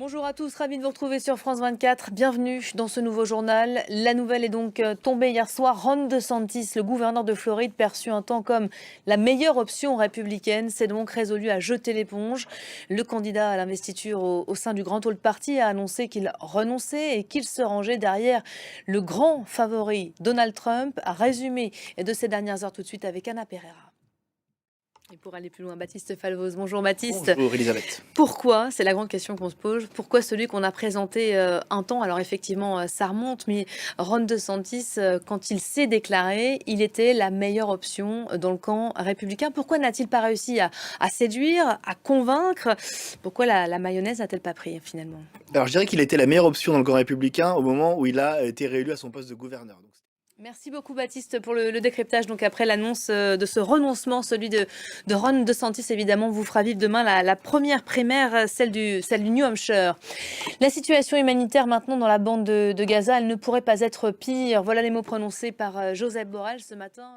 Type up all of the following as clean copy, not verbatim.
Bonjour à tous, ravi de vous retrouver sur France 24. Bienvenue dans ce nouveau journal. La nouvelle est donc tombée hier soir. Ron DeSantis, le gouverneur de Floride, perçu un temps comme la meilleure option républicaine, s'est donc résolu à jeter l'éponge. Le candidat à l'investiture au sein du Grand Hall Party a annoncé qu'il renonçait et qu'il se rangeait derrière le grand favori Donald Trump. A résumé de ces dernières heures tout de suite avec Anna Pereira. Et pour aller plus loin, Baptiste Falvoz. Bonjour Baptiste. Bonjour Elisabeth. Pourquoi, c'est la grande question qu'on se pose, pourquoi celui qu'on a présenté un temps, alors effectivement ça remonte, mais Ron DeSantis, quand il s'est déclaré, il était la meilleure option dans le camp républicain. Pourquoi n'a-t-il pas réussi à séduire, à convaincre? Pourquoi la mayonnaise n'a-t-elle pas pris finalement? Alors je dirais qu'il était la meilleure option dans le camp républicain au moment où il a été réélu à son poste de gouverneur. Merci beaucoup Baptiste pour le décryptage. Donc après l'annonce de ce renoncement, celui de Ron DeSantis, évidemment, vous fera vivre demain la première primaire, celle du New Hampshire. La situation humanitaire maintenant dans la bande de Gaza, elle ne pourrait pas être pire. Voilà les mots prononcés par Josep Borrell ce matin.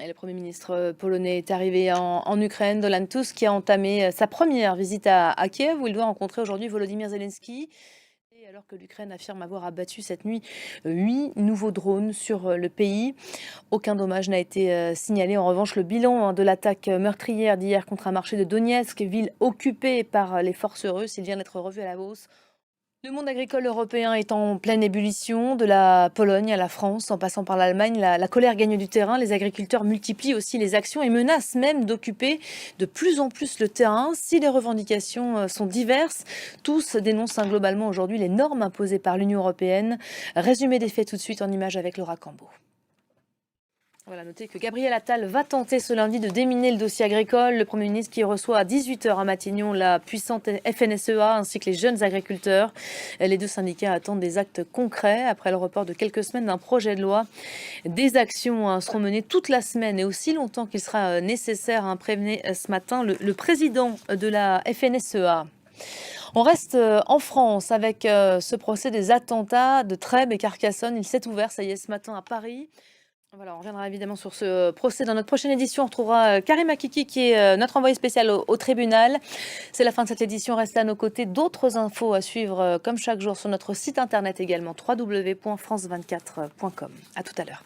Et le Premier ministre polonais est arrivé en Ukraine. Donald Tusk qui a entamé sa première visite à Kiev où il doit rencontrer aujourd'hui Volodymyr Zelensky. Alors que l'Ukraine affirme avoir abattu cette nuit 8 nouveaux drones sur le pays. Aucun dommage n'a été signalé. En revanche, le bilan de l'attaque meurtrière d'hier contre un marché de Donetsk, ville occupée par les forces russes, il vient d'être revu à la hausse. Le monde agricole européen est en pleine ébullition, de la Pologne à la France, en passant par l'Allemagne. La colère gagne du terrain, les agriculteurs multiplient aussi les actions et menacent même d'occuper de plus en plus le terrain. Si les revendications sont diverses, tous dénoncent globalement aujourd'hui les normes imposées par l'Union européenne. Résumé des faits tout de suite en images avec Laura Cambo. Voilà, notez que Gabriel Attal va tenter ce lundi de déminer le dossier agricole. Le Premier ministre qui reçoit à 18 h à Matignon la puissante FNSEA ainsi que les jeunes agriculteurs. Les deux syndicats attendent des actes concrets après le report de quelques semaines d'un projet de loi. Des actions seront menées toute la semaine et aussi longtemps qu'il sera nécessaire, prévenait ce matin le président de la FNSEA. On reste en France avec ce procès des attentats de Trèbes et Carcassonne. Il s'est ouvert, ça y est, ce matin à Paris. Voilà, on reviendra évidemment sur ce procès dans notre prochaine édition. On retrouvera Karim Akiki qui est notre envoyé spécial au tribunal. C'est la fin de cette édition. Restez à nos côtés. D'autres infos à suivre comme chaque jour sur notre site internet également, www.france24.com. À tout à l'heure.